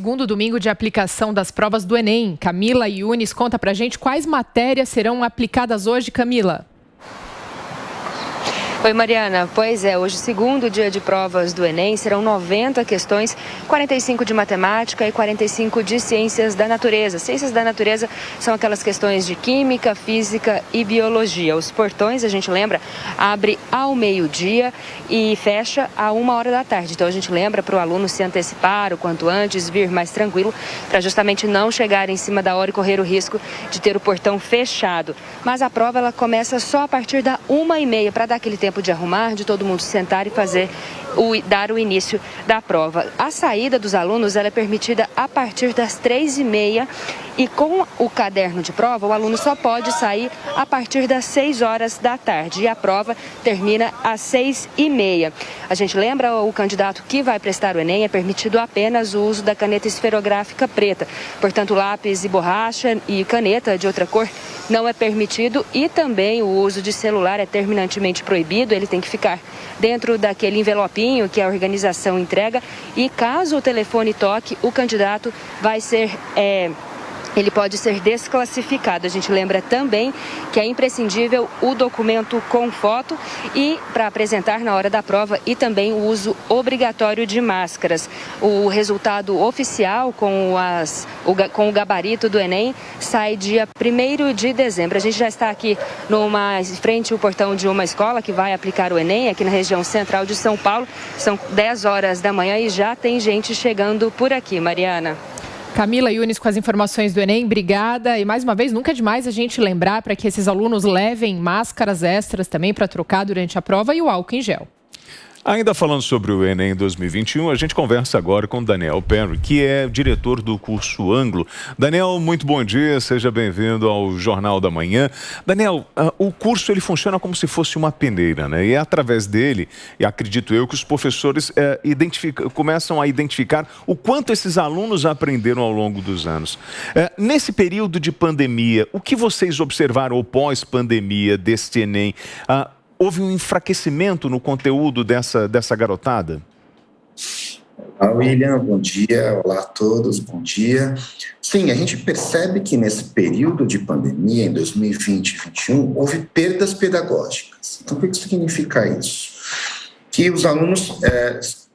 segundo domingo de aplicação das provas do Enem. Camila Yunis conta pra gente quais matérias serão aplicadas hoje, Camila. Oi, Mariana. Pois é, hoje, segundo dia de provas do Enem, serão 90 questões, 45 de matemática e 45 de ciências da natureza. Ciências da natureza são aquelas questões de química, física e biologia. Os portões, a gente lembra, abre ao meio-dia e fecha a 1h da tarde. Então, a gente lembra para o aluno se antecipar o quanto antes, vir mais tranquilo, para justamente não chegar em cima da hora e correr o risco de ter o portão fechado. Mas a prova, ela começa só a partir da 1h30, para dar aquele tempo de arrumar, de todo mundo sentar e dar o início da prova. A saída dos alunos ela é permitida a partir das 3h30 e com o caderno de prova, o aluno só pode sair a partir das 6h da tarde e a prova termina às 6h30. A gente lembra, o candidato que vai prestar o Enem é permitido apenas o uso da caneta esferográfica preta. Portanto, lápis e borracha e caneta de outra cor não é permitido e também o uso de celular é terminantemente proibido. Ele tem que ficar dentro daquele envelopinho que a organização entrega e caso o telefone toque, o candidato vai ser ele pode ser desclassificado. A gente lembra também que é imprescindível o documento com foto e para apresentar na hora da prova e também o uso obrigatório de máscaras. O resultado oficial com o gabarito do Enem sai dia 1º de dezembro. A gente já está aqui frente ao portão de uma escola que vai aplicar o Enem, aqui na região central de São Paulo. São 10h da manhã e já tem gente chegando por aqui, Mariana. Camila Yunis com as informações do Enem, obrigada. E mais uma vez, nunca é demais a gente lembrar para que esses alunos levem máscaras extras também para trocar durante a prova e o álcool em gel. Ainda falando sobre o Enem 2021, a gente conversa agora com Daniel Perry, que é diretor do curso Anglo. Daniel, muito bom dia, seja bem-vindo ao Jornal da Manhã. Daniel, o curso ele funciona como se fosse uma peneira, né? E é através dele, e acredito eu, que os professores começam a identificar o quanto esses alunos aprenderam ao longo dos anos. Nesse período de pandemia, o que vocês observaram, ou pós-pandemia, deste Enem? Houve um enfraquecimento no conteúdo dessa garotada? Olá, William, bom dia. Olá a todos, bom dia. Sim, a gente percebe que nesse período de pandemia, em 2020 e 2021, houve perdas pedagógicas. Então, o que significa isso? Que os alunos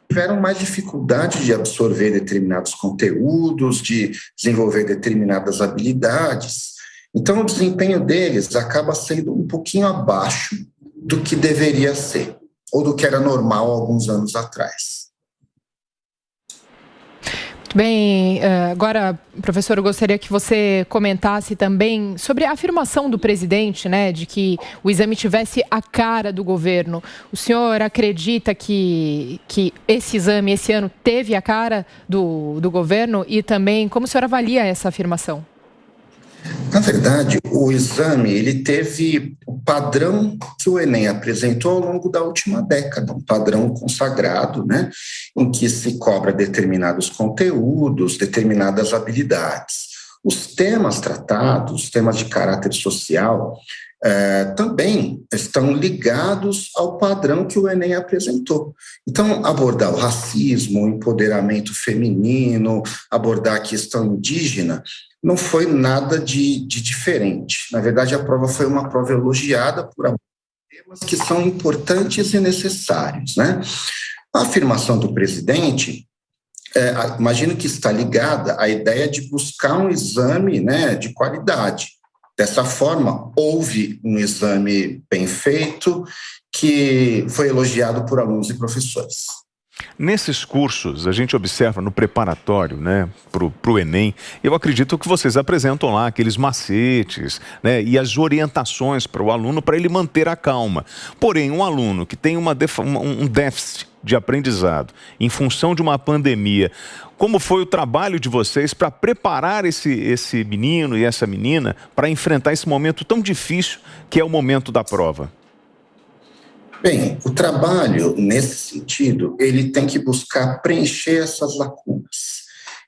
tiveram mais dificuldade de absorver determinados conteúdos, de desenvolver determinadas habilidades. Então, o desempenho deles acaba sendo um pouquinho abaixo do que deveria ser, ou do que era normal há alguns anos atrás. Muito bem. Agora, professor, eu gostaria que você comentasse também sobre a afirmação do presidente, né, de que o exame tivesse a cara do governo. O senhor acredita que esse exame, esse ano, teve a cara do governo? E também, como o senhor avalia essa afirmação? Na verdade, o exame ele teve o padrão que o Enem apresentou ao longo da última década, um padrão consagrado, né, em que se cobra determinados conteúdos, determinadas habilidades. Os temas tratados, temas de caráter social, também estão ligados ao padrão que o Enem apresentou. Então, abordar o racismo, o empoderamento feminino, abordar a questão indígena, não foi nada de diferente. Na verdade, a prova foi uma prova elogiada por temas que são importantes e necessários, né? A afirmação do presidente, imagino que está ligada à ideia de buscar um exame, né, de qualidade. Dessa forma, houve um exame bem feito que foi elogiado por alunos e professores. Nesses cursos, a gente observa no preparatório, né, para o Enem, eu acredito que vocês apresentam lá aqueles macetes, né, e as orientações para o aluno para ele manter a calma. Porém, um aluno que tem um déficit de aprendizado em função de uma pandemia, como foi o trabalho de vocês para preparar esse menino e essa menina para enfrentar esse momento tão difícil que é o momento da prova? Bem, o trabalho, nesse sentido, ele tem que buscar preencher essas lacunas.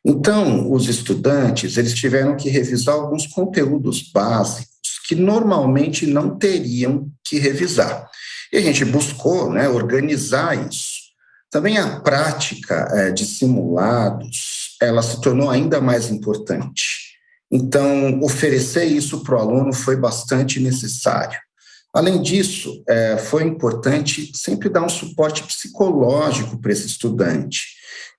Então, os estudantes, eles tiveram que revisar alguns conteúdos básicos que normalmente não teriam que revisar. E a gente buscou, né, organizar isso. Também a prática de simulados ela se tornou ainda mais importante. Então, oferecer isso para o aluno foi bastante necessário. Além disso, foi importante sempre dar um suporte psicológico para esse estudante,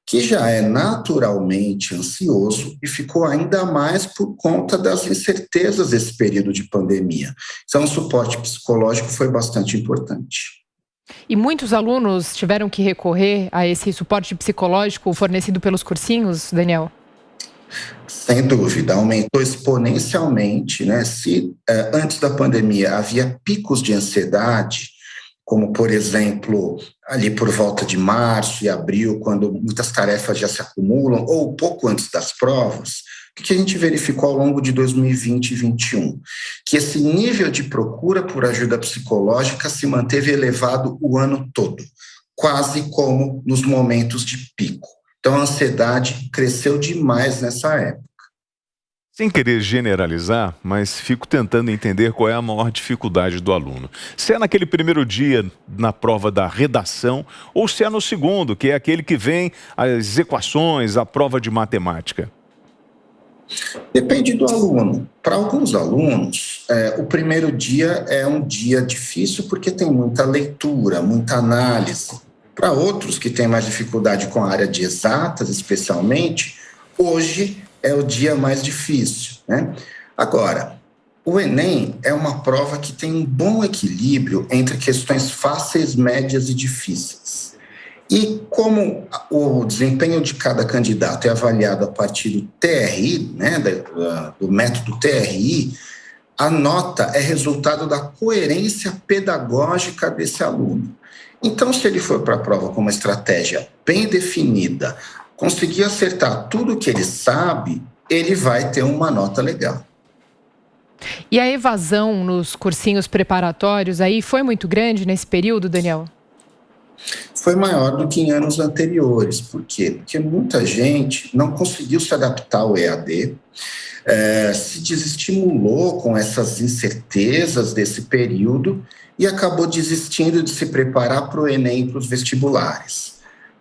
que já é naturalmente ansioso e ficou ainda mais por conta das incertezas desse período de pandemia. Então, o suporte psicológico foi bastante importante. E muitos alunos tiveram que recorrer a esse suporte psicológico fornecido pelos cursinhos, Daniel? Sem dúvida, aumentou exponencialmente, né? Se antes da pandemia havia picos de ansiedade, como, por exemplo, ali por volta de março e abril, quando muitas tarefas já se acumulam, ou pouco antes das provas, o que a gente verificou ao longo de 2020 e 2021? Que esse nível de procura por ajuda psicológica se manteve elevado o ano todo, quase como nos momentos de pico. Então, a ansiedade cresceu demais nessa época. Sem querer generalizar, mas fico tentando entender qual é a maior dificuldade do aluno. Se é naquele primeiro dia na prova da redação ou se é no segundo, que é aquele que vem as equações, a prova de matemática. Depende do aluno. Para alguns alunos, o primeiro dia é um dia difícil porque tem muita leitura, muita análise. Para outros que têm mais dificuldade com a área de exatas, especialmente, hoje é o dia mais difícil, né? Agora, o Enem é uma prova que tem um bom equilíbrio entre questões fáceis, médias e difíceis. E como o desempenho de cada candidato é avaliado a partir do TRI, né, do método TRI, a nota é resultado da coerência pedagógica desse aluno. Então, se ele for para a prova com uma estratégia bem definida, conseguir acertar tudo o que ele sabe, ele vai ter uma nota legal. E a evasão nos cursinhos preparatórios aí foi muito grande nesse período, Daniel? Foi maior do que em anos anteriores. Por quê? Porque muita gente não conseguiu se adaptar ao EAD, se desestimulou com essas incertezas desse período e acabou desistindo de se preparar para o Enem e para os vestibulares.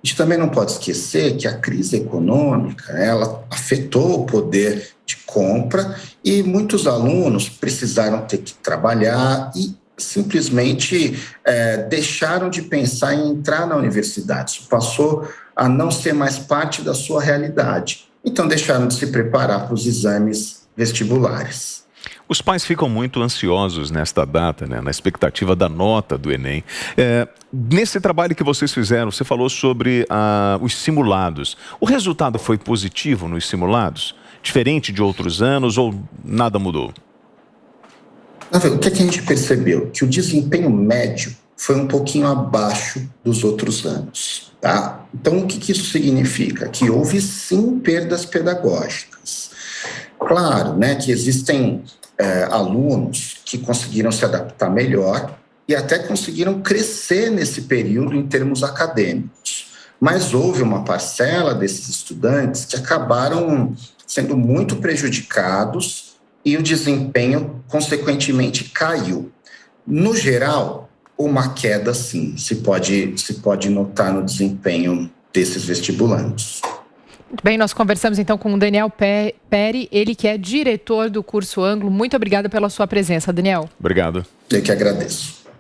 A gente também não pode esquecer que a crise econômica, ela afetou o poder de compra e muitos alunos precisaram ter que trabalhar e simplesmente deixaram de pensar em entrar na universidade. Isso passou a não ser mais parte da sua realidade. Então, deixaram de se preparar para os exames vestibulares. Os pais ficam muito ansiosos nesta data, né, na expectativa da nota do Enem. Nesse trabalho que vocês fizeram, você falou sobre os simulados. O resultado foi positivo nos simulados? Diferente de outros anos ou nada mudou? O que a gente percebeu? Que o desempenho médio foi um pouquinho abaixo dos outros anos. Tá? Então, o que isso significa? Que houve, sim, perdas pedagógicas. Claro, né, que existem alunos que conseguiram se adaptar melhor e até conseguiram crescer nesse período em termos acadêmicos. Mas houve uma parcela desses estudantes que acabaram sendo muito prejudicados e o desempenho, consequentemente, caiu. No geral, uma queda, sim, se pode notar no desempenho desses vestibulandos. Muito bem, nós conversamos então com o Daniel Peri, ele que é diretor do curso Anglo. Muito obrigada pela sua presença, Daniel. Obrigado. Eu que agradeço.